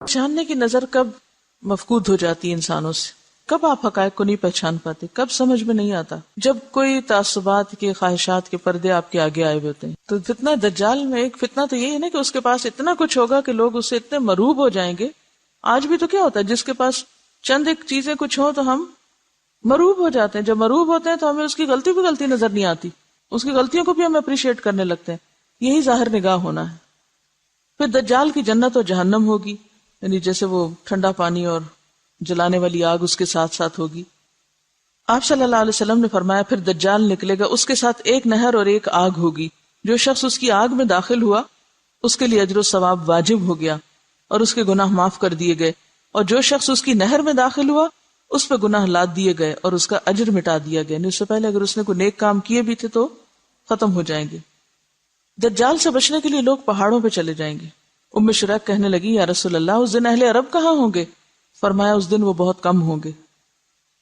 جاننے کی نظر کب مفقود ہو جاتی ہے انسانوں سے، کب آپ حقائق کو نہیں پہچان پاتے، کب سمجھ میں نہیں آتا؟ جب کوئی تعصبات کے، خواہشات کے پردے آپ کے آگے آئے ہوئے ہوتے ہیں. تو فتنہ دجال میں ایک فتنہ تو یہ ہے نا کہ اس کے پاس اتنا کچھ ہوگا کہ لوگ اس سے اتنے مروب ہو جائیں گے. آج بھی تو کیا ہوتا ہے، جس کے پاس چند ایک چیزیں کچھ ہوں تو ہم مروب ہو جاتے ہیں. جب مروب ہوتے ہیں تو ہمیں اس کی غلطی بھی غلطی نظر نہیں آتی، اس کی غلطیوں کو بھی ہم اپریشیٹ کرنے لگتے ہیں. یہی ظاہر نگاہ ہونا ہے. پھر دجال کی جنت اور جہنم ہوگی، یعنی جیسے وہ ٹھنڈا پانی اور جلانے والی آگ اس کے ساتھ ساتھ ہوگی. آپ صلی اللہ علیہ وسلم نے فرمایا پھر دجال نکلے گا، اس کے ساتھ ایک نہر اور ایک آگ ہوگی. جو شخص اس کی آگ میں داخل ہوا اس کے لیے اجر و ثواب واجب ہو گیا اور اس کے گناہ معاف کر دیے گئے، اور جو شخص اس کی نہر میں داخل ہوا اس پہ گناہ لاد دیے گئے اور اس کا اجر مٹا دیا گیا. اس سے پہلے اگر اس نے کوئی نیک کام کیے بھی تھے تو ختم ہو جائیں گے. دجال سے بچنے کے لیے لوگ پہاڑوں پہ چلے جائیں گے. ام شریک کہنے لگی یا رسول اللہ اس دن اہل عرب کہاں ہوں گے؟ فرمایا اس دن وہ بہت کم ہوں گے.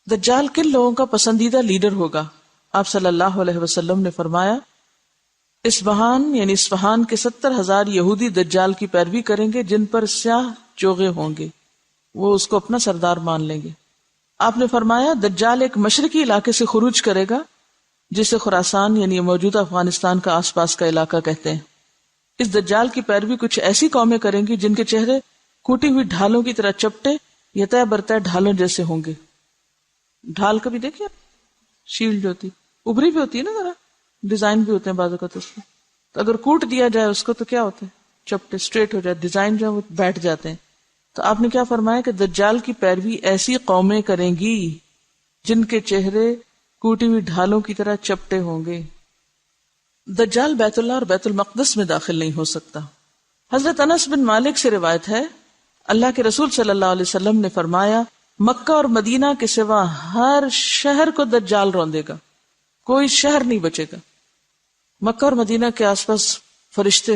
دجال کن لوگوں کا پسندیدہ لیڈر ہوگا؟ آپ صلی اللہ علیہ وسلم نے فرمایا اصفہان یعنی اصفہان کے 70,000 یہودی دجال کی پیروی کریں گے جن پر سیاہ چوغے ہوں گے، وہ اس کو اپنا سردار مان لیں گے. آپ نے فرمایا دجال ایک مشرقی علاقے سے خروج کرے گا جسے خراسان یعنی موجودہ افغانستان کا آس پاس کا علاقہ کہتے ہیں. اس دجال کی پیروی کچھ ایسی قومیں کریں گی جن کے چہرے کوٹی ہوئی ڈھالوں کی طرح چپٹے یا طے برطے ڈھالوں جیسے ہوں گے. ڈھال کبھی دیکھیے، شیلڈ ہوتی ابری بھی ہوتی ہے نا، ذرا ڈیزائن بھی ہوتے ہیں بعض اوقات اس میں، تو اگر کوٹ دیا جائے اس کو تو کیا ہوتا ہے، چپٹے اسٹریٹ ہو جائے، ڈیزائن جو ہے وہ بیٹھ جاتے ہیں. تو آپ نے کیا فرمایا کہ دجال کی پیروی ایسی قومیں کریں گی جن کے چہرے کوٹی ہوئی ڈھالوں کی طرح چپٹے ہوں گے. دجال بیت اللہ اور بیت المقدس میں داخل نہیں ہو سکتا. حضرت انس بن مالک سے روایت ہے اللہ کے رسول صلی اللہ علیہ وسلم نے فرمایا مکہ اور مدینہ کے سوا ہر شہر کو دجال روندے گا، کوئی شہر نہیں بچے گا. مکہ اور مدینہ کے آس پاس فرشتے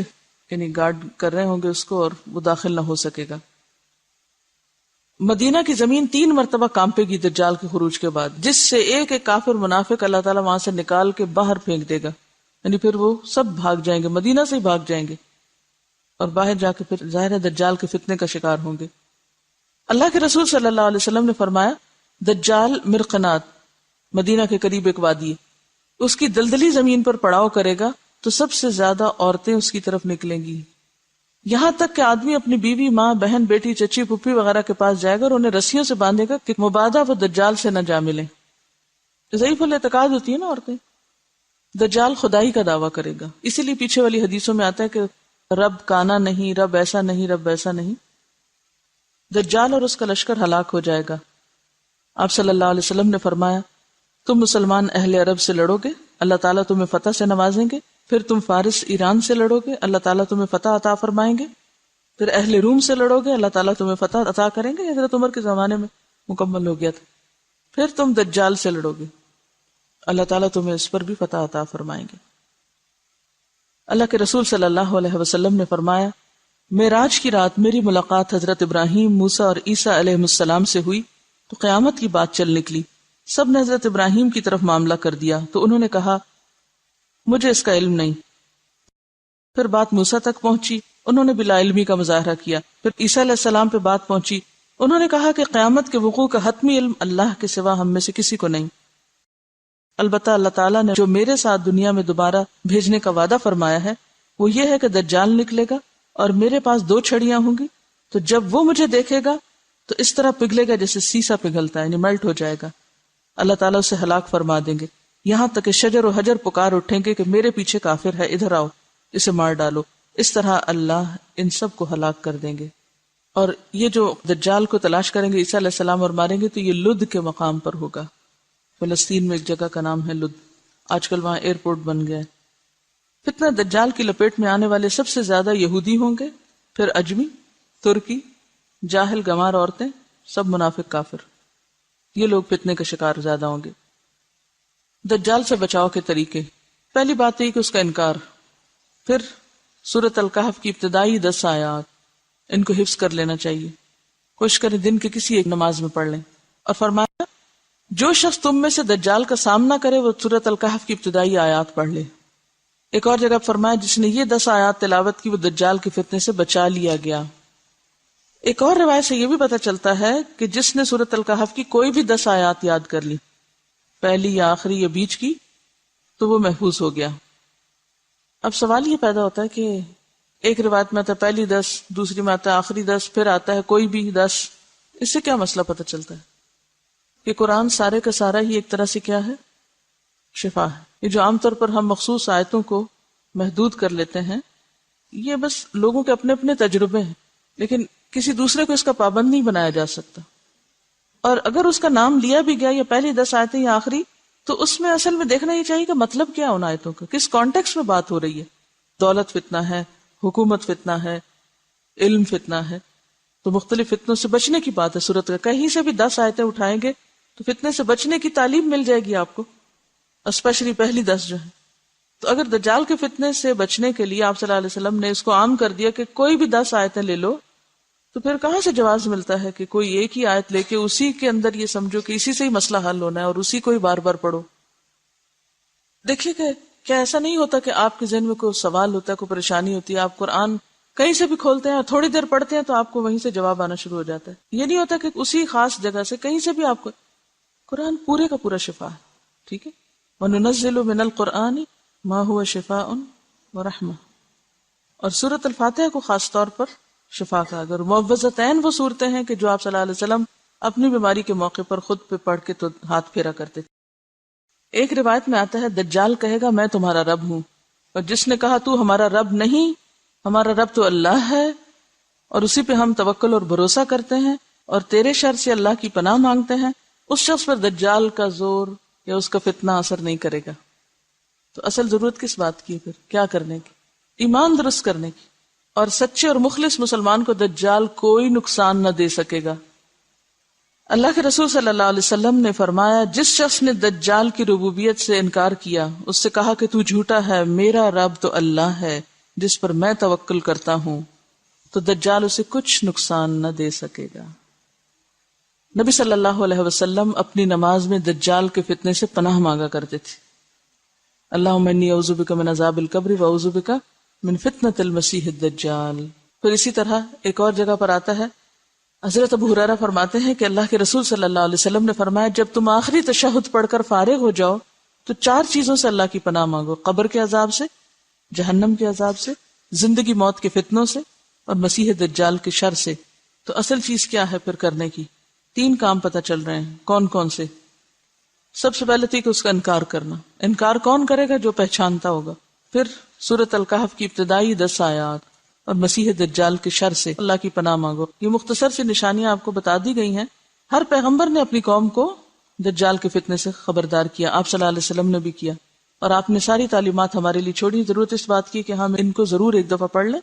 یعنی گارڈ کر رہے ہوں گے اس کو اور وہ داخل نہ ہو سکے گا. مدینہ کی زمین 3 مرتبہ کانپے گی دجال کے خروج کے بعد، جس سے ایک ایک کافر منافق اللہ تعالیٰ وہاں سے نکال کے باہر پھینک دے گا. یعنی پھر وہ سب بھاگ جائیں گے، مدینہ سے ہی بھاگ جائیں گے اور باہر جا کے پھر ظاہر ہے دجال کے فتنے کا شکار ہوں گے. اللہ کے رسول صلی اللہ علیہ وسلم نے فرمایا دجال مرقنات مدینہ کے قریب ایک وادی ہے، اس کی دلدلی زمین پر پڑاؤ کرے گا تو سب سے زیادہ عورتیں اس کی طرف نکلیں گی، یہاں تک کہ آدمی اپنی بیوی، ماں، بہن، بیٹی، چچی، پھپھی وغیرہ کے پاس جائے گا اور انہیں رسیوں سے باندھے گا کہ مبادہ وہ دجال سے نہ جا ملیں. ضعیف الاعتقاد ہوتی ہے نا عورتیں. دجال خدائی کا دعویٰ کرے گا، اسی لیے پیچھے والی حدیثوں میں آتا ہے کہ رب کانا نہیں، رب ایسا نہیں، رب ایسا نہیں. دجال اور اس کا لشکر ہلاک ہو جائے گا. آپ صلی اللہ علیہ وسلم نے فرمایا تم مسلمان اہل عرب سے لڑو گے، اللہ تعالیٰ تمہیں فتح سے نوازیں گے. پھر تم فارس ایران سے لڑو گے، اللہ تعالیٰ تمہیں فتح عطا فرمائیں گے. پھر اہل روم سے لڑو گے، اللہ تعالیٰ تمہیں فتح عطا کریں گے. حضرت عمر کے زمانے میں مکمل ہو گیا تھا. پھر تم دجال سے لڑو گے، اللہ تعالیٰ تمہیں اس پر بھی فتح عطا فرمائیں گے. اللہ کے رسول صلی اللہ علیہ وسلم نے فرمایا معراج کی رات میری ملاقات حضرت ابراہیم، موسیٰ اور عیسیٰ علیہ السلام سے ہوئی تو قیامت کی بات چل نکلی. سب نے حضرت ابراہیم کی طرف معاملہ کر دیا تو انہوں نے کہا مجھے اس کا علم نہیں. پھر بات موسیٰ تک پہنچی، انہوں نے بلا علمی کا مظاہرہ کیا. پھر عیسیٰ علیہ السلام پہ بات پہنچی، انہوں نے کہا کہ قیامت کے وقوع کا حتمی علم اللہ کے سوا ہم میں سے کسی کو نہیں. البتہ اللہ تعالیٰ نے جو میرے ساتھ دنیا میں دوبارہ بھیجنے کا وعدہ فرمایا ہے وہ یہ ہے کہ دجال نکلے گا اور میرے پاس 2 چھڑیاں ہوں گی، تو جب وہ مجھے دیکھے گا تو اس طرح پگھلے گا جیسے سیسا پگھلتا ہے، یعنی میلٹ ہو جائے گا. اللہ تعالیٰ اسے ہلاک فرما دیں گے، یہاں تک کہ شجر و حجر پکار اٹھیں گے کہ میرے پیچھے کافر ہے، ادھر آؤ، اسے مار ڈالو. اس طرح اللہ ان سب کو ہلاک کر دیں گے. اور یہ جو دجال کو تلاش کریں گے عیسیٰ علیہ السلام اور ماریں گے تو یہ لد کے مقام پر ہوگا. فلسطین میں ایک جگہ کا نام ہے لد، آج کل وہاں ایئرپورٹ بن گیا ہے. فتنہ دجال کی لپیٹ میں آنے والے سب سے زیادہ یہودی ہوں گے، پھر اجمی، ترکی، جاہل گمار عورتیں، سب منافق کافر. یہ لوگ فتنے کا شکار زیادہ ہوں گے. دجال سے بچاؤ کے طریقے، پہلی بات یہ کہ اس کا انکار. پھر سورۃ الکہف کی ابتدائی 10 آیات ان کو حفظ کر لینا چاہیے، کوشش کریں دن کے کسی ایک نماز میں پڑھ لیں. اور فرمایا جو شخص تم میں سے دجال کا سامنا کرے وہ سورۃ الکہف کی ابتدائی آیات پڑھ لے. ایک اور جگہ فرمایا جس نے یہ 10 آیات تلاوت کی وہ دجال کے فتنے سے بچا لیا گیا. ایک اور روایت سے یہ بھی پتہ چلتا ہے کہ جس نے سورۃ الکہف کی کوئی بھی 10 آیات یاد کر لی، پہلی یا آخری یا بیچ کی، تو وہ محفوظ ہو گیا۔ اب سوال یہ پیدا ہوتا ہے کہ ایک روایت میں آتا ہے پہلی 10، دوسری میں آتا ہے آخری 10، پھر آتا ہے کوئی بھی 10، اس سے کیا مسئلہ پتہ چلتا ہے؟ کہ قرآن سارے کا سارا ہی ایک طرح سے کیا ہے؟ شفا ہے۔ یہ جو عام طور پر ہم مخصوص آیتوں کو محدود کر لیتے ہیں، یہ بس لوگوں کے اپنے اپنے تجربے ہیں، لیکن کسی دوسرے کو اس کا پابند نہیں بنایا جا سکتا۔ اور اگر اس کا نام لیا بھی گیا یا پہلی 10 آیتیں یا آخری، تو اس میں اصل میں دیکھنا یہ چاہیے کہ مطلب کیا ہے ان آیتوں کا، کس کانٹیکس میں بات ہو رہی ہے۔ دولت فتنہ ہے، حکومت فتنہ ہے، علم فتنہ ہے، تو مختلف فتنوں سے بچنے کی بات ہے صورت کا۔ کہیں سے بھی 10 آیتیں اٹھائیں گے تو فتنے سے بچنے کی تعلیم مل جائے گی آپ کو، اسپیشلی پہلی 10 جو ہے۔ تو اگر دجال کے فتنے سے بچنے کے لیے آپ صلی اللہ علیہ وسلم نے اس کو عام کر دیا کہ کوئی بھی 10 آیتیں لے لو، تو پھر کہاں سے جواز ملتا ہے کہ کوئی ایک ہی آیت لے کے اسی کے اندر یہ سمجھو کہ اسی سے ہی مسئلہ حل ہونا ہے اور اسی کو ہی بار بار پڑھو۔ دیکھیے کہ کیا ایسا نہیں ہوتا کہ آپ کے ذہن میں کوئی سوال ہوتا ہے، کوئی پریشانی ہوتی ہے، آپ قرآن کہیں سے بھی کھولتے ہیں اور تھوڑی دیر پڑھتے ہیں تو آپ کو وہیں سے جواب آنا شروع ہو جاتا ہے۔ یہ نہیں ہوتا کہ اسی خاص جگہ سے کہیں سے بھی آپ کو، قرآن پورے کا پورا شفا ہے، ٹھیک ہے۔ وَنُنَزِّلُ مِنَ الْقُرْآنِ مَا هُوَ شِفَاءٌ وَرَحْمَةٌ، اور سورۃ الفاتحہ کو خاص طور پر شفا کا، اگر معوذتین وہ صورتیں ہیں کہ جو آپ صلی اللہ علیہ وسلم اپنی بیماری کے موقع پر خود پہ پڑھ کے تو ہاتھ پھیرا کرتے تھے۔ ایک روایت میں آتا ہے دجال کہے گا میں تمہارا رب ہوں، اور جس نے کہا تو ہمارا رب نہیں، ہمارا رب تو اللہ ہے اور اسی پہ ہم توکل اور بھروسہ کرتے ہیں اور تیرے شر سے اللہ کی پناہ مانگتے ہیں، اس شخص پر دجال کا زور یا اس کا فتنہ اثر نہیں کرے گا۔ تو اصل ضرورت کس بات کی؟ پھر کیا کرنے کی؟ ایمان درست کرنے کی، اور سچے اور مخلص مسلمان کو دجال کوئی نقصان نہ دے سکے گا۔ اللہ کے رسول صلی اللہ علیہ وسلم نے فرمایا جس شخص نے دجال کی ربوبیت سے انکار کیا، اس سے کہا کہ تو جھوٹا ہے، میرا رب تو اللہ ہے جس پر میں توکل کرتا ہوں، تو دجال اسے کچھ نقصان نہ دے سکے گا۔ نبی صلی اللہ علیہ وسلم اپنی نماز میں دجال کے فتنے سے پناہ مانگا کرتے تھے، اللہم انی اعوذ بک من عذاب القبر واعوذ بک من فتنۃ المسیح الدجال۔ پھر اسی طرح ایک اور جگہ پر آتا ہے، حضرت ابو ہریرہ فرماتے ہیں کہ اللہ کے رسول صلی اللہ علیہ وسلم نے فرمایا جب تم آخری تشہد پڑھ کر فارغ ہو جاؤ تو 4 چیزوں سے اللہ کی پناہ مانگو، قبر کے عذاب سے، جہنم کے عذاب سے، زندگی موت کے فتنوں سے، اور مسیح دجال کے شر سے۔ تو اصل چیز کیا ہے پھر کرنے کی؟ 3 کام پتہ چل رہے ہیں، کون کون سے؟ سب سے پہلے تھی کہ اس کا انکار کرنا۔ انکار کون کرے گا؟ جو پہچانتا ہوگا۔ پھر سورۃ الکہف کی ابتدائی 10 آیات اور مسیح دجال کے شر سے اللہ کی پناہ مانگو۔ یہ مختصر سی نشانیاں آپ کو بتا دی گئی ہیں۔ ہر پیغمبر نے اپنی قوم کو دجال کے فتنے سے خبردار کیا، آپ صلی اللہ علیہ وسلم نے بھی کیا، اور آپ نے ساری تعلیمات ہمارے لیے چھوڑی۔ ضرورت اس بات کی کہ ہم ان کو ضرور ایک دفعہ پڑھ لیں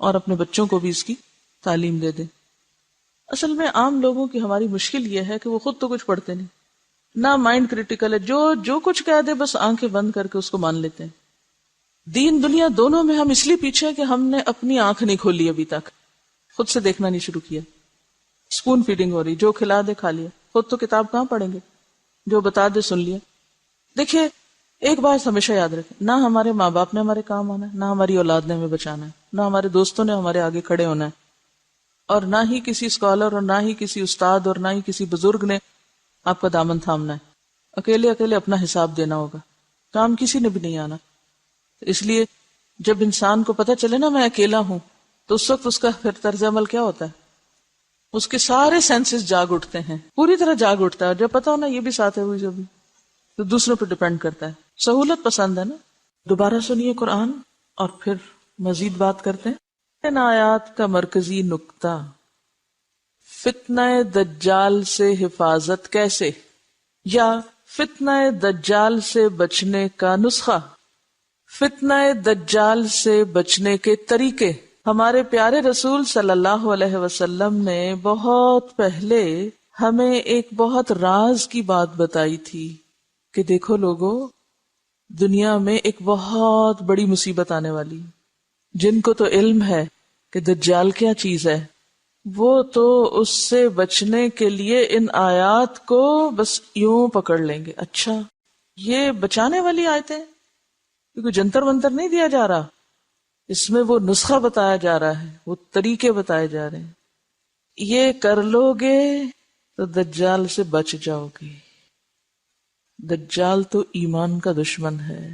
اور اپنے بچوں کو بھی اس کی تعلیم دے دیں۔ اصل میں عام لوگوں کی ہماری مشکل یہ ہے کہ وہ خود تو کچھ پڑھتے نہیں، نہ مائنڈ کریٹیکل ہے، جو کچھ کہہ دے بس آنکھیں بند کر کے اس کو مان لیتے ہیں۔ دین دنیا دونوں میں ہم اس لیے پیچھے ہیں کہ ہم نے اپنی آنکھ نہیں کھولی ابھی تک، خود سے دیکھنا نہیں شروع کیا۔ اسپون فیڈنگ ہو رہی، جو کھلا دے کھا لیا، خود تو کتاب کہاں پڑھیں گے، جو بتا دے سن لیا۔ دیکھیے ایک بات ہمیشہ یاد رکھیں، نہ ہمارے ماں باپ نے ہمارے کام آنا ہے، نہ ہماری اولاد نے ہمیں بچانا ہے، نہ ہمارے دوستوں نے ہمارے آگے کھڑے ہونا ہے، اور نہ ہی کسی اسکالر اور نہ ہی کسی استاد اور نہ ہی کسی بزرگ نے آپ کا دامن تھامنا ہے۔ اکیلے اپنا حساب دینا ہوگا، کام کسی نے بھی نہیں آنا۔ اس لیے جب انسان کو پتہ چلے نا میں اکیلا ہوں، تو اس وقت اس کا پھر طرز عمل کیا ہوتا ہے؟ اس کے سارے سینسز جاگ اٹھتے ہیں، پوری طرح جاگ اٹھتا ہے، اور جب پتا ہو نا یہ بھی ساتھ ہے ہوئی جو بھی، تو دوسروں پہ ڈیپینڈ کرتا ہے۔ سہولت پسند ہے نا۔ دوبارہ سنیے قرآن اور پھر مزید بات کرتے ہیں۔ ان آیات کا مرکزی نقطہ، فتنہ دجال سے حفاظت کیسے، یا فتنہ دجال سے بچنے کا نسخہ، فتنہ دجال سے بچنے کے طریقے۔ ہمارے پیارے رسول صلی اللہ علیہ وسلم نے بہت پہلے ہمیں ایک بہت راز کی بات بتائی تھی کہ دیکھو لوگو، دنیا میں ایک بہت بڑی مصیبت آنے والی، جن کو تو علم ہے کہ دجال کیا چیز ہے، وہ تو اس سے بچنے کے لیے ان آیات کو بس یوں پکڑ لیں گے۔ اچھا یہ بچانے والی آیتیں، کیونکہ جنتر منتر نہیں دیا جا رہا، اس میں وہ نسخہ بتایا جا رہا ہے، وہ طریقے بتائے جا رہے ہیں۔ یہ کر لو گے تو دجال سے بچ جاؤ گے. دجال تو ایمان کا دشمن ہے،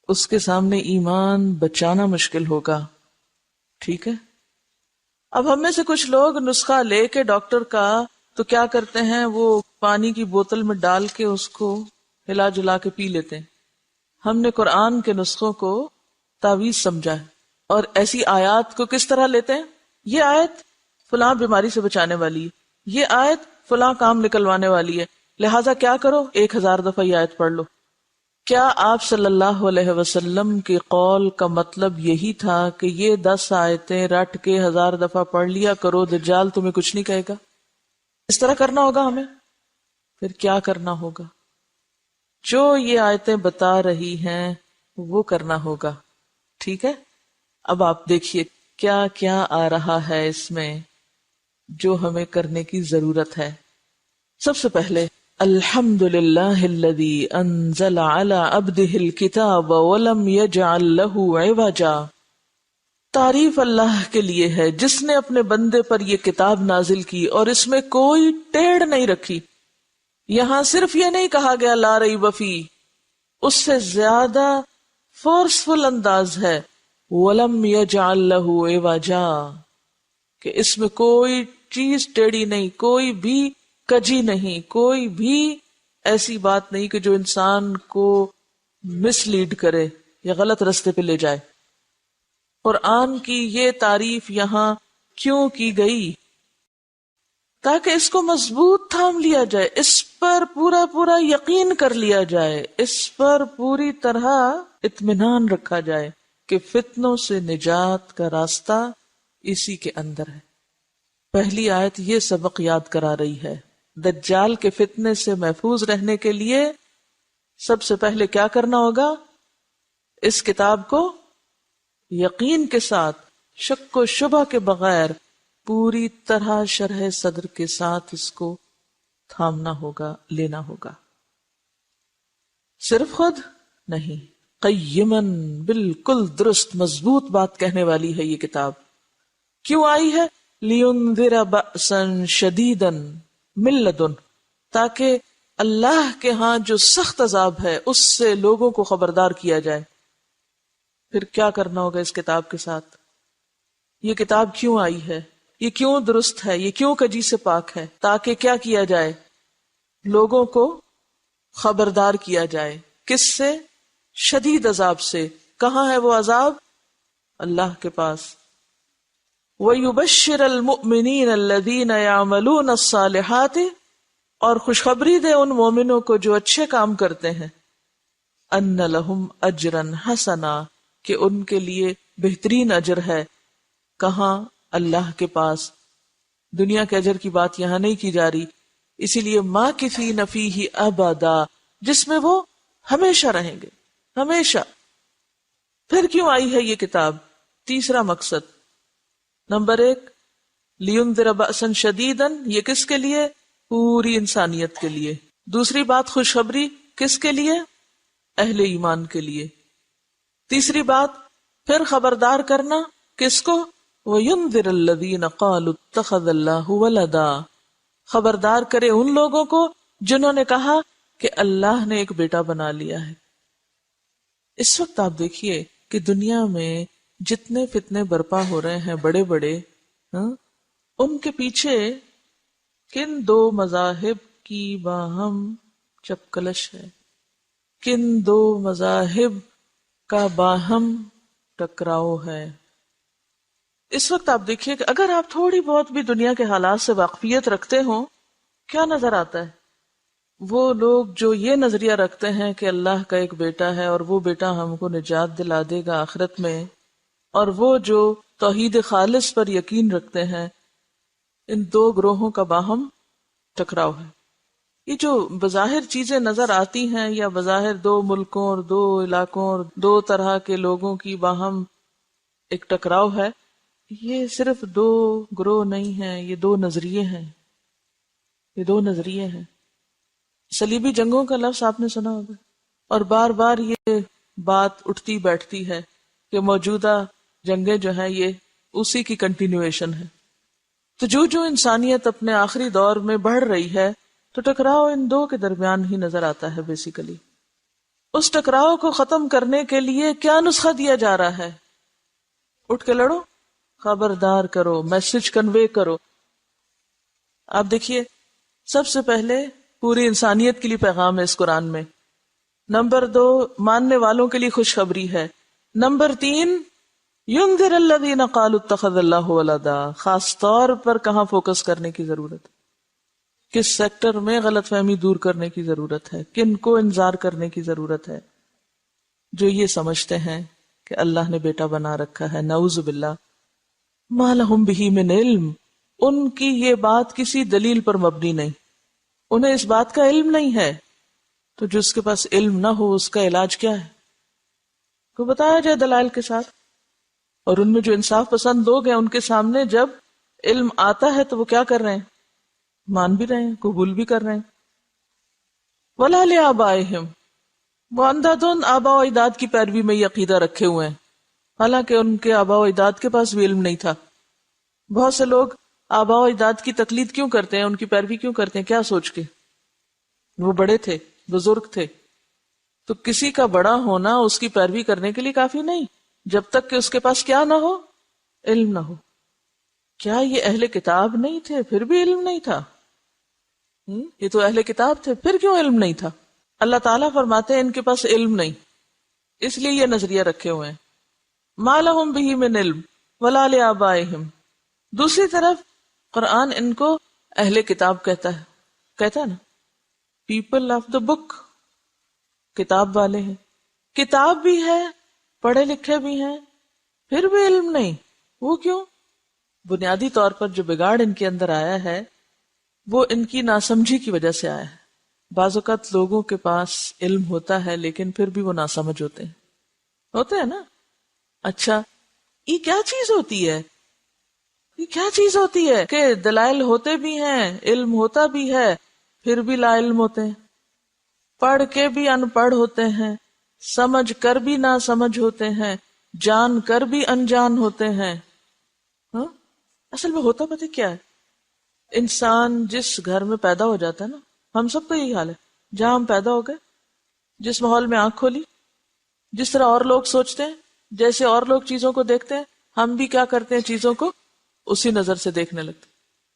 اس کے سامنے ایمان بچانا مشکل ہوگا. ٹھیک ہے. اب ہم میں سے کچھ لوگ نسخہ لے کے ڈاکٹر کا تو کیا کرتے ہیں، وہ پانی کی بوتل میں ڈال کے اس کو ہلا جلا کے پی لیتے ہیں. ہم نے قرآن کے نسخوں کو تعویذ سمجھا ہے. اور ایسی آیات کو کس طرح لیتے ہیں، یہ آیت فلاں بیماری سے بچانے والی ہے، یہ آیت فلاں کام نکلوانے والی ہے، لہٰذا کیا کرو 1000 دفعہ یہ آیت پڑھ لو. کیا آپ صلی اللہ علیہ وسلم کے قول کا مطلب یہی تھا کہ یہ 10 آیتیں رٹ کے 1000 دفعہ پڑھ لیا کرو، دجال تمہیں کچھ نہیں کہے گا؟ اس طرح کرنا ہوگا ہمیں. پھر کیا کرنا ہوگا؟ جو یہ آیتیں بتا رہی ہیں وہ کرنا ہوگا. ٹھیک ہے. اب آپ دیکھیے کیا کیا آ رہا ہے اس میں جو ہمیں کرنے کی ضرورت ہے. سب سے پہلے الحمد للہ الذی انزل علی عبدہ الکتاب ولم یجعل لہ عوجا. تعریف اللہ کے لیے ہے جس نے اپنے بندے پر یہ کتاب نازل کی اور اس میں کوئی ٹیڑھ نہیں رکھی. یہاں صرف یہ نہیں کہا گیا لا ریب فیہ، اس سے زیادہ فورسفل انداز ہے وَلَمْ يَجْعَلْ لَهُ عِوَجًا، کہ اس میں کوئی چیز ٹیڑھی نہیں، کوئی بھی کجی نہیں، کوئی بھی ایسی بات نہیں کہ جو انسان کو مس لیڈ کرے یا غلط رستے پہ لے جائے. قرآن کی یہ تعریف یہاں کیوں کی گئی؟ تاکہ اس کو مضبوط تھام لیا جائے، اس پر پورا پورا یقین کر لیا جائے، اس پر پوری طرح اطمینان رکھا جائے کہ فتنوں سے نجات کا راستہ اسی کے اندر ہے. پہلی آیت یہ سبق یاد کرا رہی ہے. دجال کے فتنے سے محفوظ رہنے کے لیے سب سے پہلے کیا کرنا ہوگا؟ اس کتاب کو یقین کے ساتھ، شک و شبہ کے بغیر، پوری طرح شرح صدر کے ساتھ اس کو تھامنا ہوگا، لینا ہوگا. صرف خود نہیں، قیمن، بالکل درست مضبوط بات کہنے والی ہے یہ کتاب. کیوں آئی ہے؟ لِيُنذِرَ بَأْسًا شَدِيدًا مِن لَدُنْ، تاکہ اللہ کے ہاں جو سخت عذاب ہے اس سے لوگوں کو خبردار کیا جائے. پھر کیا کرنا ہوگا اس کتاب کے ساتھ؟ یہ کتاب کیوں آئی ہے؟ یہ کیوں درست ہے؟ یہ کیوں کجی سے پاک ہے؟ تاکہ کیا کیا جائے؟ لوگوں کو خبردار کیا جائے. کس سے؟ شدید عذاب سے. کہاں ہے وہ عذاب؟ اللہ کے پاس. وَيُبَشِّرَ الْمُؤْمِنِينَ الَّذِينَ يَعْمَلُونَ الصَّالِحَاتِ، اور خوشخبری دے ان مومنوں کو جو اچھے کام کرتے ہیں، أَنَّ لَهُمْ أَجْرًا حَسَنًا، کہ ان کے لیے بہترین اجر ہے. کہاں؟ اللہ کے پاس. دنیا کے اجر کی بات یہاں نہیں کی جا رہی، اسی لیے مَاكِثِينَ فِيهِ أَبَدًا، جس میں وہ ہمیشہ رہیں گے، ہمیشہ. پھر کیوں آئی ہے یہ کتاب؟ تیسرا مقصد. نمبر 1 لِيُنذِرَ بَأْسًا شَدِيدًا، یہ کس کے لیے؟ پوری انسانیت کے لیے. دوسری بات خوشخبری کس کے لیے؟ اہل ایمان کے لیے. تیسری بات پھر خبردار کرنا کس کو؟ وَيُنذِرَ الَّذِينَ قَالُوا اتَّخَذَ اللَّهُ وَلَدًا، خبردار کرے ان لوگوں کو جنہوں نے کہا کہ اللہ نے ایک بیٹا بنا لیا ہے. اس وقت آپ دیکھیے کہ دنیا میں جتنے فتنے برپا ہو رہے ہیں بڑے بڑے، ان کے پیچھے کن 2 مذاہب کی باہم چپکلش ہے، کن 2 مذاہب کا باہم ٹکراؤ ہے. اس وقت آپ دیکھیے کہ اگر آپ تھوڑی بہت بھی دنیا کے حالات سے واقفیت رکھتے ہوں، کیا نظر آتا ہے؟ وہ لوگ جو یہ نظریہ رکھتے ہیں کہ اللہ کا ایک بیٹا ہے اور وہ بیٹا ہم کو نجات دلا دے گا آخرت میں، اور وہ جو توحید خالص پر یقین رکھتے ہیں، ان 2 گروہوں کا باہم ٹکراؤ ہے. یہ جو بظاہر چیزیں نظر آتی ہیں، یا بظاہر 2 ملکوں اور 2 علاقوں اور 2 طرح کے لوگوں کی باہم ایک ٹکراؤ ہے، یہ صرف 2 گروہ نہیں ہیں، یہ 2 نظریے ہیں. یہ 2 نظریے ہیں. صلیبی جنگوں کا لفظ آپ نے سنا ہوگا، اور بار بار یہ بات اٹھتی بیٹھتی ہے کہ موجودہ جنگیں جو ہیں یہ اسی کی کنٹینویشن ہے. تو جو انسانیت اپنے آخری دور میں بڑھ رہی ہے تو ٹکراؤ ان دو کے درمیان ہی نظر آتا ہے بیسیکلی. اس ٹکراؤ کو ختم کرنے کے لیے کیا نسخہ دیا جا رہا ہے؟ اٹھ کے لڑو، خبردار کرو، میسج کنوے کرو. آپ دیکھیے، سب سے پہلے پوری انسانیت کے لیے پیغام ہے اس قرآن میں. نمبر 2 ماننے والوں کے لیے خوشخبری ہے. نمبر 3 ينذر الذين قالوا اتخذ الله ولدا. خاص طور پر کہاں فوکس کرنے کی ضرورت ہے، کس سیکٹر میں غلط فہمی دور کرنے کی ضرورت ہے، کن کو انذار کرنے کی ضرورت ہے؟ جو یہ سمجھتے ہیں کہ اللہ نے بیٹا بنا رکھا ہے، نعوذ باللہ. ما لهم به من علم. ان کی یہ بات کسی دلیل پر مبنی نہیں، انہیں اس بات کا علم نہیں ہے. تو جس کے پاس علم نہ ہو اس کا علاج کیا ہے؟ کو بتایا جائے دلائل کے ساتھ. اور ان میں جو انصاف پسند لوگ ہیں ان کے سامنے جب علم آتا ہے تو وہ کیا کر رہے ہیں؟ مان بھی رہے ہیں، قبول بھی کر رہے ہیں. وَلَا لِآبَائِهِمْ. وہ اندھادھند آبا و اجداد کی پیروی میں یہ عقیدہ رکھے ہوئے ہیں، حالانکہ ان کے آبا و اجداد کے پاس بھی علم نہیں تھا. بہت سے لوگ آبا و اجداد کی تقلید کیوں کرتے ہیں، ان کی پیروی کیوں کرتے ہیں؟ کیا سوچ کے؟ وہ بڑے تھے، بزرگ تھے. تو کسی کا بڑا ہونا اس کی پیروی کرنے کے لیے کافی نہیں جب تک کہ اس کے پاس کیا نہ ہو، علم نہ ہو. کیا یہ اہل کتاب نہیں تھے پھر بھی علم نہیں تھا؟ یہ تو اہل کتاب تھے، پھر کیوں علم نہیں تھا؟ اللہ تعالیٰ فرماتے ہیں ان کے پاس علم نہیں، اس لیے یہ نظریہ رکھے ہوئے ہیں. ما لہم بہ من علم ولا لآبائہم. دوسری طرف قرآن ان کو اہل کتاب کہتا ہے نا، پیپل آف دا بک، کتاب والے ہیں. کتاب بھی ہے، پڑھے لکھے بھی ہیں، پھر بھی علم نہیں. وہ کیوں؟ بنیادی طور پر جو بگاڑ ان کے اندر آیا ہے وہ ان کی ناسمجھی کی وجہ سے آیا ہے. بعض اوقات لوگوں کے پاس علم ہوتا ہے لیکن پھر بھی وہ ناسمجھ ہوتے ہیں نا. اچھا، یہ کیا چیز ہوتی ہے؟ یہ کیا چیز ہوتی ہے کہ دلائل ہوتے بھی ہیں، علم ہوتا بھی ہے، پھر بھی لا علم ہوتے ہیں، پڑھ کے بھی ان پڑھ ہوتے ہیں، سمجھ کر بھی نہ سمجھ ہوتے ہیں، جان کر بھی انجان ہوتے ہیں. اصل میں ہوتا پتہ کیا ہے؟ انسان جس گھر میں پیدا ہو جاتا ہے نا، ہم سب کا یہی حال ہے، جہاں ہم پیدا ہو گئے، جس ماحول میں آنکھ کھولی، جس طرح اور لوگ سوچتے ہیں، جیسے اور لوگ چیزوں کو دیکھتے ہیں، ہم بھی کیا کرتے ہیں؟ چیزوں کو اسی نظر سے دیکھنے لگتے.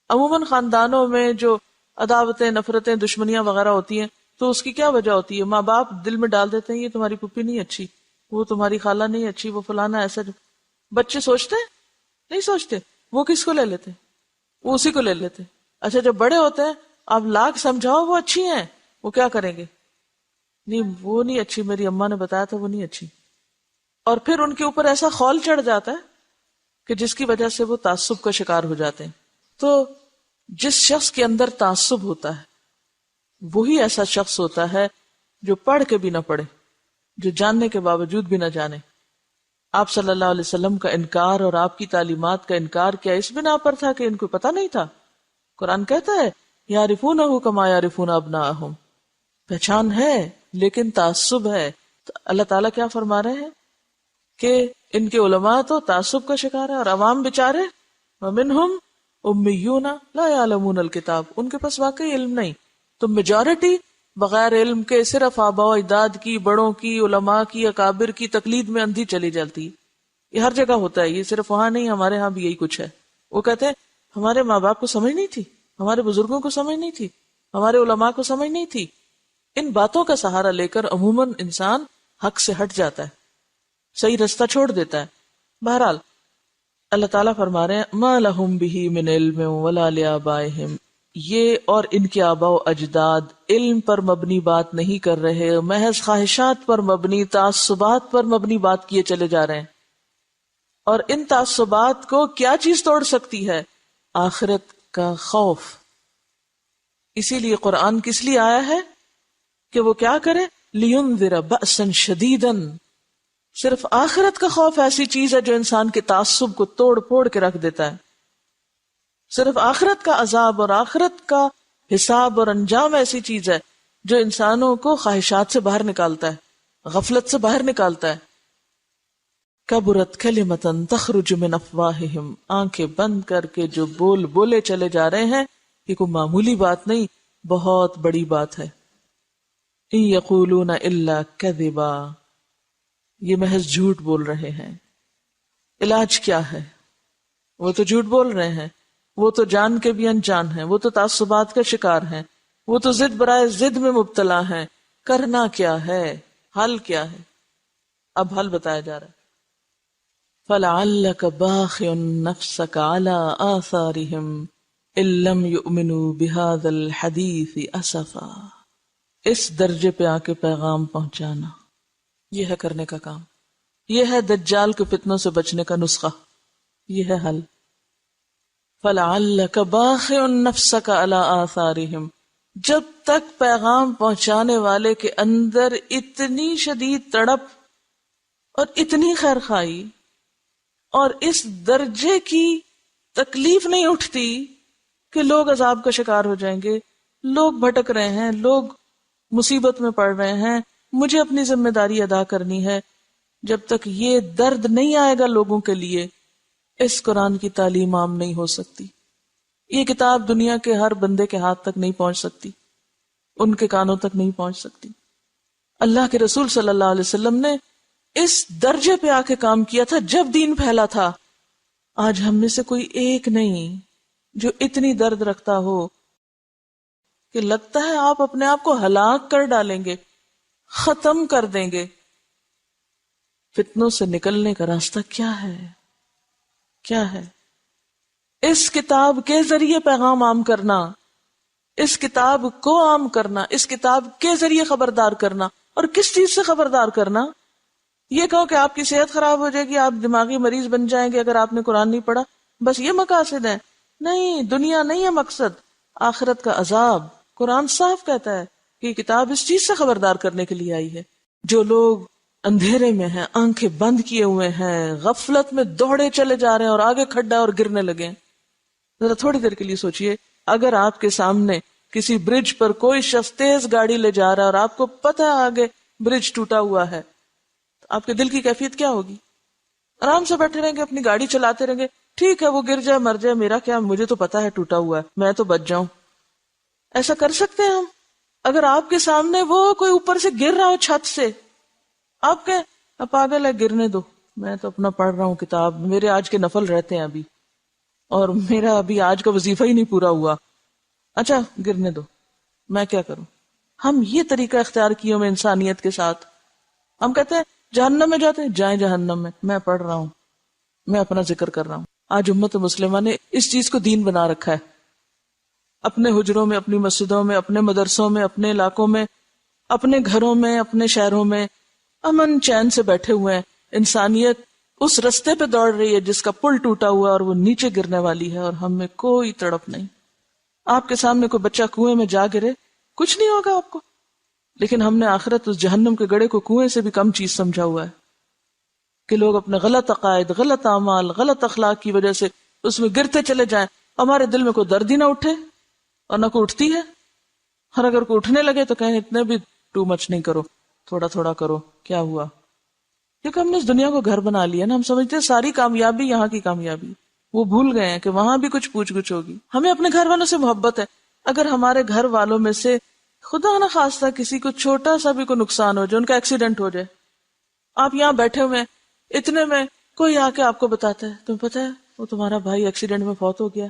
عموماً خاندانوں میں جو عداوتیں، نفرتیں، دشمنیاں وغیرہ ہوتی ہیں تو اس کی کیا وجہ ہوتی ہے؟ ماں باپ دل میں ڈال دیتے ہیں یہ تمہاری پھوپھی نہیں اچھی، وہ تمہاری خالہ نہیں اچھی، وہ فلانا ایسا. بچے سوچتے ہیں؟ نہیں سوچتے. وہ کس کو لے لیتے؟ وہ اسی کو لے لیتے. اچھا، جب بڑے ہوتے ہیں آپ لاکھ سمجھاؤ وہ اچھی ہیں، وہ کیا کریں گے؟ نہیں، وہ نہیں اچھی، میری اماں نے بتایا تھا وہ نہیں اچھی. اور پھر ان کے اوپر ایسا خول چڑھ جاتا ہے کہ جس کی وجہ سے وہ تعصب کا شکار ہو جاتے ہیں. تو جس شخص کے اندر تعصب ہوتا ہے وہی ایسا شخص ہوتا ہے جو پڑھ کے بھی نہ پڑھے، جو جاننے کے باوجود بھی نہ جانے. آپ صلی اللہ علیہ وسلم کا انکار اور آپ کی تعلیمات کا انکار کیا اس بنا پر تھا کہ ان کو پتہ نہیں تھا؟ قرآن کہتا ہے یعرفونہ کما یعرفون ابناءہم. پہچان ہے لیکن تعصب ہے. تو اللہ تعالیٰ کیا فرما رہے ہیں کہ ان کے علماء تو تعصب کا شکار ہے، اور عوام بیچارے ومنہم امیون لا یعلمون الکتاب، ان کے پاس واقعی علم نہیں. تو میجورٹی بغیر علم کے صرف آباء و اجداد کی، بڑوں کی، علماء کی، اکابر کی تقلید میں اندھی چلی جاتی. یہ ہر جگہ ہوتا ہے، یہ صرف وہاں نہیں، ہمارے ہاں بھی یہی کچھ ہے. وہ کہتے ہیں ہمارے ماں باپ کو سمجھ نہیں تھی، ہمارے بزرگوں کو سمجھ نہیں تھی، ہمارے علماء کو سمجھ نہیں تھی. ان باتوں کا سہارا لے کر عموماً انسان حق سے ہٹ جاتا ہے، صحیح رستہ چھوڑ دیتا ہے. بہرحال اللہ تعالیٰ فرما رہے ہیں ما لہم بہ من علم ولا لآبائہم. یہ اور ان کے آباء و اجداد علم پر مبنی بات نہیں کر رہے، محض خواہشات پر مبنی، تعصبات پر مبنی بات کیے چلے جا رہے ہیں. اور ان تعصبات کو کیا چیز توڑ سکتی ہے؟ آخرت کا خوف. اسی لیے قرآن کس لیے آیا ہے کہ وہ کیا کرے؟ لِيُنذِرَ بَأْسًا شَدِيدًا. صرف آخرت کا خوف ایسی چیز ہے جو انسان کے تعصب کو توڑ پھوڑ کے رکھ دیتا ہے. صرف آخرت کا عذاب اور آخرت کا حساب اور انجام ایسی چیز ہے جو انسانوں کو خواہشات سے باہر نکالتا ہے، غفلت سے باہر نکالتا ہے. کبرت کلمۃ تخرج من افواہہم، آنکھیں بند کر کے جو بولے چلے جا رہے ہیں، یہ کوئی معمولی بات نہیں، بہت بڑی بات ہے. ان یقولون الا کذبا، یہ محض جھوٹ بول رہے ہیں. علاج کیا ہے؟ وہ تو جھوٹ بول رہے ہیں، وہ تو جان کے بھی انجان ہیں، وہ تو تعصبات کا شکار ہیں، وہ تو ضد برائے ضد میں مبتلا ہیں. کرنا کیا ہے؟ حل کیا ہے؟ اب حل بتایا جا رہا ہے. فَلَعَلَّكَ بَاخِعٌ نَفْسَكَ عَلَىٰ آثَارِهِمْ إِن لَّمْ يُؤْمِنُوا بِهَٰذَا الْحَدِيثِ أَسَفًا. اس درجے پہ آ کے پیغام پہنچانا، یہ ہے کرنے کا کام، یہ ہے دجال کے فتنوں سے بچنے کا نسخہ، یہ ہے حل. فَلَعَلَّكَ بَاخِعٌ نَفْسَكَ عَلَىٰ آثَارِهِمْ، جب تک پیغام پہنچانے والے کے اندر اتنی شدید تڑپ اور اتنی خیرخواہی اور اس درجے کی تکلیف نہیں اٹھتی کہ لوگ عذاب کا شکار ہو جائیں گے، لوگ بھٹک رہے ہیں، لوگ مصیبت میں پڑ رہے ہیں، مجھے اپنی ذمہ داری ادا کرنی ہے، جب تک یہ درد نہیں آئے گا لوگوں کے لیے، اس قرآن کی تعلیم عام نہیں ہو سکتی. یہ کتاب دنیا کے ہر بندے کے ہاتھ تک نہیں پہنچ سکتی، ان کے کانوں تک نہیں پہنچ سکتی. اللہ کے رسول صلی اللہ علیہ وسلم نے اس درجے پہ آ کے کام کیا تھا جب دین پھیلا تھا. آج ہم میں سے کوئی ایک نہیں جو اتنی درد رکھتا ہو کہ لگتا ہے آپ اپنے آپ کو ہلاک کر ڈالیں گے، ختم کر دیں گے. فتنوں سے نکلنے کا راستہ کیا ہے؟ کیا ہے؟ اس کتاب کے ذریعے پیغام عام کرنا، اس کتاب کو عام کرنا، اس کتاب کے ذریعے خبردار کرنا. اور کس چیز سے خبردار کرنا؟ یہ کہو کہ آپ کی صحت خراب ہو جائے گی، آپ دماغی مریض بن جائیں گے اگر آپ نے قرآن نہیں پڑھا، بس یہ مقاصد ہیں؟ نہیں، دنیا نہیں ہے مقصد، آخرت کا عذاب. قرآن صاف کہتا ہے کہ یہ کتاب اس چیز سے خبردار کرنے کے لیے آئی ہے. جو لوگ اندھیرے میں ہیں، آنکھیں بند کیے ہوئے ہیں، غفلت میں دوڑے چلے جا رہے ہیں اور آگے کھڈا اور گرنے لگے، ذرا تھوڑی دیر کے لیے سوچئے، اگر آپ کے سامنے کسی برج پر کوئی شخص تیز گاڑی لے جا رہا ہے اور آپ کو پتہ ہے آگے برج ٹوٹا ہوا ہے، تو آپ کے دل کی کیفیت کیا ہوگی؟ آرام سے بیٹھے رہیں گے، اپنی گاڑی چلاتے رہیں گے، ٹھیک ہے وہ گر جائے مر جائے، میرا کیا، مجھے تو پتا ہے ٹوٹا ہوا ہے، میں تو بچ جاؤں. ایسا کر سکتے ہیں ہم؟ اگر آپ کے سامنے وہ کوئی اوپر سے گر رہا ہو چھت سے، آپ کہیں پاگل ہے گرنے دو، میں تو اپنا پڑھ رہا ہوں کتاب، میرے آج کے نفل رہتے ہیں ابھی، اور میرا ابھی آج کا وظیفہ ہی نہیں پورا ہوا، اچھا گرنے دو، میں کیا کروں؟ ہم یہ طریقہ اختیار کیے میں انسانیت کے ساتھ. ہم کہتے ہیں جہنم میں جاتے ہیں، جائیں جہنم میں پڑھ رہا ہوں، میں اپنا ذکر کر رہا ہوں. آج امت مسلمہ نے اس چیز کو دین بنا رکھا ہے. اپنے حجروں میں، اپنی مسجدوں میں، اپنے مدرسوں میں، اپنے علاقوں میں، اپنے گھروں میں، اپنے شہروں میں امن چین سے بیٹھے ہوئے ہیں. انسانیت اس رستے پہ دوڑ رہی ہے جس کا پل ٹوٹا ہوا اور وہ نیچے گرنے والی ہے، اور ہم میں کوئی تڑپ نہیں. آپ کے سامنے کوئی بچہ کنویں میں جا گرے، کچھ نہیں ہوگا آپ کو، لیکن ہم نے آخرت اس جہنم کے گڑھے کو کنویں سے بھی کم چیز سمجھا ہوا ہے کہ لوگ اپنے غلط عقائد، غلط اعمال، غلط اخلاق کی وجہ سے اس میں گرتے چلے جائیں. ہمارے دل میں کوئی درد ہی نہ اٹھے اور نہ کوئی اٹھتی ہے، اور اگر کوئی اٹھنے لگے تو کہیں اتنے بھی ٹو مچ نہیں کرو، تھوڑا تھوڑا کرو، کیا ہوا؟ کیونکہ ہم نے اس دنیا کو گھر بنا لیا نا، ہم سمجھتے ہیں ساری کامیابی یہاں کی کامیابی. وہ بھول گئے ہیں کہ وہاں بھی کچھ پوچھ گچھ ہوگی. ہمیں اپنے گھر والوں سے محبت ہے. اگر ہمارے گھر والوں میں سے خدا نہ خواستہ کسی کو چھوٹا سا بھی کوئی نقصان ہو جائے، ان کا ایکسیڈنٹ ہو جائے، آپ یہاں بیٹھے ہوئے ہیں، اتنے میں کوئی آ کے آپ کو بتاتا ہے تمہیں پتہ ہے وہ تمہارا بھائی ایکسیڈنٹ میں فوت ہو گیا،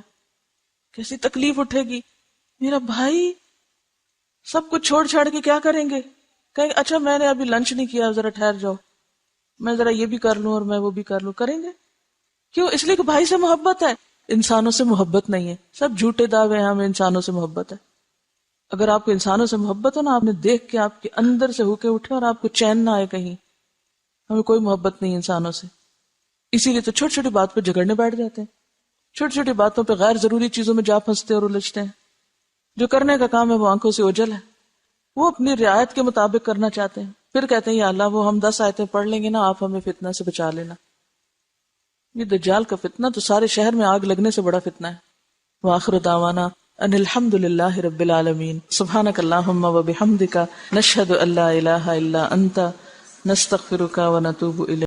کیسی تکلیف اٹھے گی. میرا بھائی، سب کچھ چھوڑ چھاڑ کے کیا کریں گے؟ کہیں اچھا میں نے ابھی لنچ نہیں کیا، ذرا ٹھہر جاؤ، میں ذرا یہ بھی کر لوں اور میں وہ بھی کر لوں. کریں گے کیوں؟ اس لیے کہ بھائی سے محبت ہے. انسانوں سے محبت نہیں ہے، سب جھوٹے دعوے ہیں ہمیں انسانوں سے محبت ہے. اگر آپ کو انسانوں سے محبت ہو نا، آپ نے دیکھ کے آپ کے اندر سے ہوکے اٹھے اور آپ کو چین نہ آئے کہیں. ہمیں کوئی محبت نہیں انسانوں سے، اسی لیے تو چھوٹی چھوٹی بات پہ جھگڑنے بیٹھ جاتے ہیں، چھوٹی چھوٹی باتوں پہ غیر ضروری چیزوں میں جا پھنستے اور الجھتے ہیں. جو کرنے کا کام ہے وہ آنکھوں سے اوجھل ہے، وہ اپنی رعایت کے مطابق کرنا چاہتے ہیں، پھر کہتے ہیں یا اللہ وہ ہم 10 آیتیں پڑھ لیں گے نا، آپ ہمیں فتنہ سے بچا لینا. یہ دجال کا فتنہ تو سارے شہر میں آگ لگنے سے بڑا فتنہ ہے. وآخر دعوانا ان الحمد للہ رب العالمین. سبحانک اللہم و بحمدک، نشہد ان لا الہ الا انت، نستغفرک و نتوب الیک.